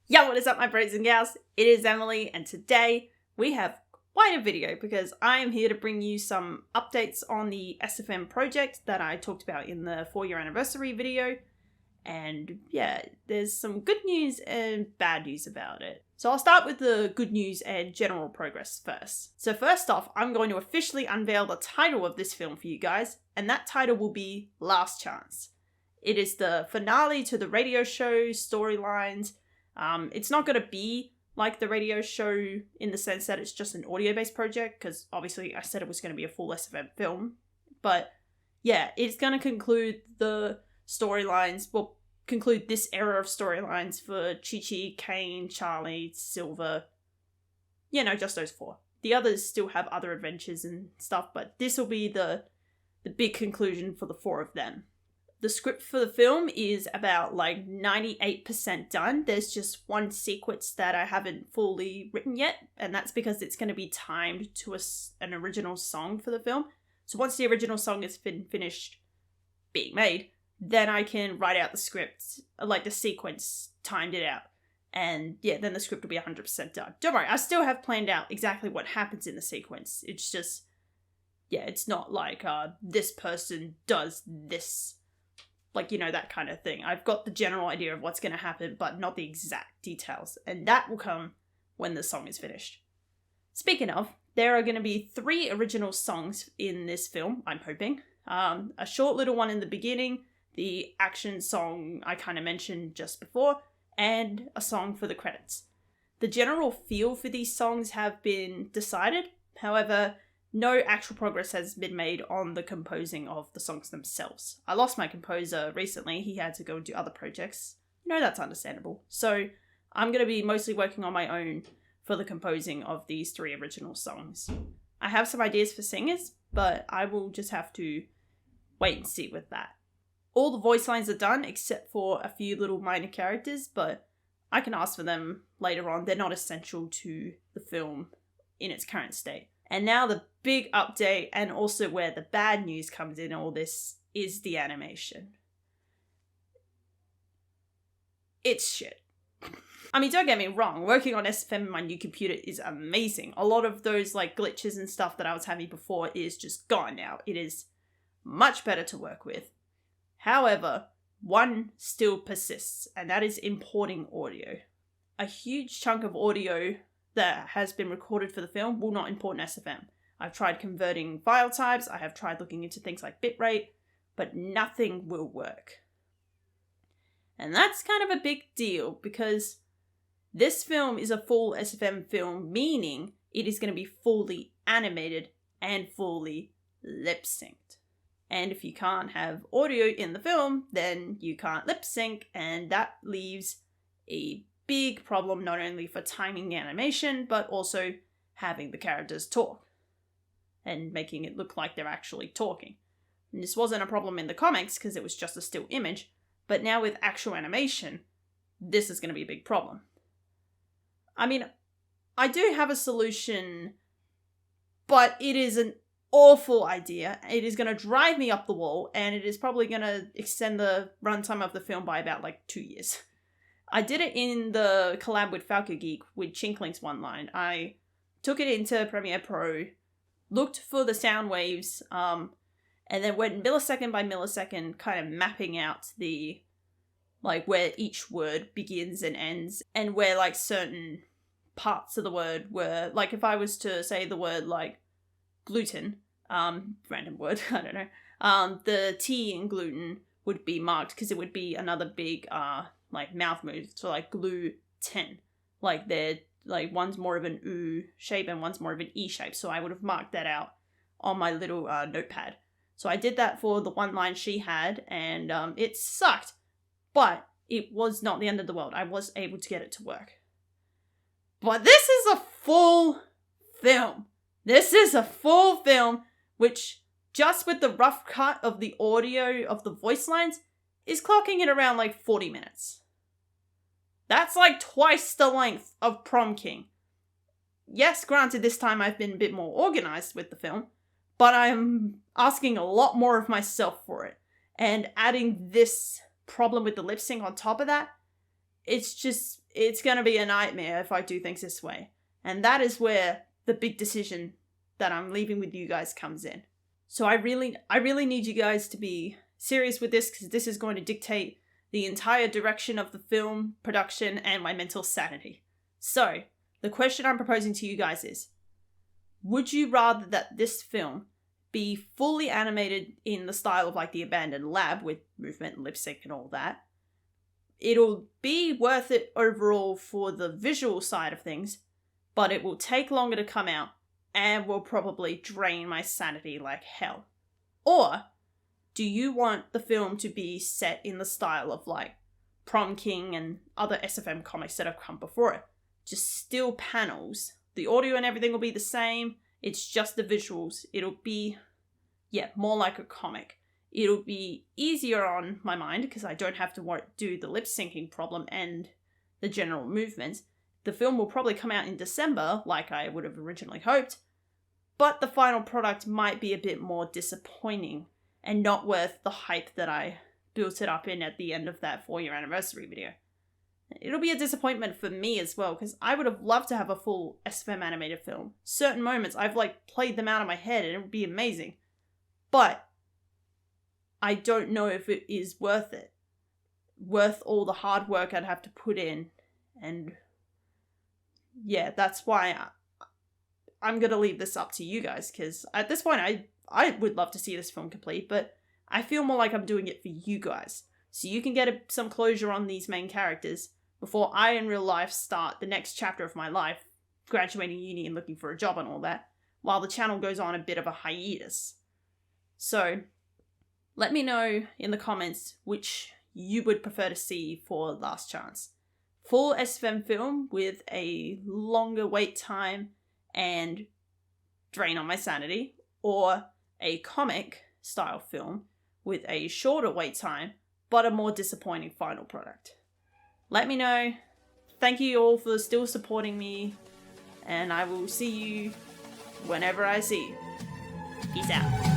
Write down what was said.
Yo, what is up, my bros and gals? It is Emily, and today we have quite a video because I am here to bring you some updates on the SFM project that I talked about in the 4-year anniversary video. And yeah, there's some good news and bad news about it. So I'll start with the good news and general progress first. So first off, I'm going to officially unveil the title of this film for you guys, and that title will be Last Chance. It is the finale to the radio show storylines. It's not going to be like the radio show in the sense that it's just an audio-based project, because obviously I said it was going to be a full SFM film. But yeah, it's going to conclude the storylines, well, conclude this era of storylines for Chi-Chi, Kane, Charlie, Silver. You know, just those 4. The others still have other adventures and stuff, but this will be the big conclusion for the 4 of them. The script for the film is about 98% done. There's just one sequence that I haven't fully written yet, and that's because it's going to be timed to an original song for the film. So once the original song has been finished being made, then I can write out the script, the sequence, timed it out. And yeah, then the script will be 100% done. Don't worry, I still have planned out exactly what happens in the sequence. It's just, yeah, it's not this person does this. That kind of thing. I've got the general idea of what's going to happen, but not the exact details. And that will come when the song is finished. Speaking of, there are going to be 3 original songs in this film, I'm hoping. A short little one in the beginning, the action song I kind of mentioned just before, and a song for the credits. The general feel for these songs have been decided. However, no actual progress has been made on the composing of the songs themselves. I lost my composer recently. He had to go and do other projects. That's understandable. So I'm going to be mostly working on my own for the composing of these 3 original songs. I have some ideas for singers, but I will just have to wait and see with that. All the voice lines are done except for a few little minor characters, but I can ask for them later on. They're not essential to the film in its current state. And now the big update, and also where the bad news comes in all this, is the animation. It's shit. I mean, don't get me wrong, working on SFM on my new computer is amazing. A lot of those glitches and stuff that I was having before is just gone now. It is much better to work with. However, one still persists, and that is importing audio. A huge chunk of audio that has been recorded for the film will not import in SFM. I've tried converting file types, I have tried looking into things like bitrate, but nothing will work. And that's kind of a big deal because this film is a full SFM film, meaning it is going to be fully animated and fully lip-synced. And if you can't have audio in the film, then you can't lip-sync, and that leaves a big problem not only for timing the animation, but also having the characters talk and making it look like they're actually talking. And this wasn't a problem in the comics because it was just a still image, but now with actual animation, this is going to be a big problem. I mean, I do have a solution, but it is an awful idea. It is going to drive me up the wall, and it is probably going to extend the runtime of the film by about 2 years. I did it in the collab with Falco Geek with Chinkling's one line. I took it into Premiere Pro, looked for the sound waves, and then went millisecond by millisecond, kind of mapping out the, where each word begins and ends, and where, certain parts of the word were, if I was to say the word, gluten, random word, I don't know, the T in gluten would be marked, because it would be another big, mouth move, so glue 10. They're one's more of an U shape and one's more of an E shape, so I would have marked that out on my little notepad. So I did that for the one line she had, and it sucked, but it was not the end of the world. I was able to get it to work. But this is a full film. This is a full film, which just with the rough cut of the audio of the voice lines is clocking at around 40 minutes. That's twice the length of Prom King. Yes, granted, this time I've been a bit more organized with the film, but I'm asking a lot more of myself for it. And adding this problem with the lip sync on top of that, it's it's going to be a nightmare if I do things this way. And that is where the big decision that I'm leaving with you guys comes in. So I really need you guys to be serious with this, because this is going to dictate the entire direction of the film production and my mental sanity. So the question I'm proposing to you guys is, would you rather that this film be fully animated in the style of like The Abandoned Lab with movement and lip sync and all that? It'll be worth it overall for the visual side of things, but it will take longer to come out and will probably drain my sanity like hell. Or do you want the film to be set in the style of like Prom King and other SFM comics that have come before it? Just still panels. The audio and everything will be the same. It's just the visuals. It'll be, more like a comic. It'll be easier on my mind because I don't have to do the lip syncing problem and the general movements. The film will probably come out in December, like I would have originally hoped, but the final product might be a bit more disappointing and not worth the hype that I built it up in at the end of that 4-year anniversary video. It'll be a disappointment for me as well, because I would have loved to have a full SFM animated film. Certain moments, I've played them out of my head and it would be amazing. But I don't know if it is worth it. Worth all the hard work I'd have to put in. And that's why I'm going to leave this up to you guys, because at this point I would love to see this film complete, but I feel more like I'm doing it for you guys. So you can get some closure on these main characters before I in real life start the next chapter of my life, graduating uni and looking for a job and all that, while the channel goes on a bit of a hiatus. So let me know in the comments which you would prefer to see for Last Chance. Full SFM film with a longer wait time and drain on my sanity, or a comic style film with a shorter wait time but a more disappointing final product. Let me know. Thank you all for still supporting me, and I will see you whenever I see you. Peace out.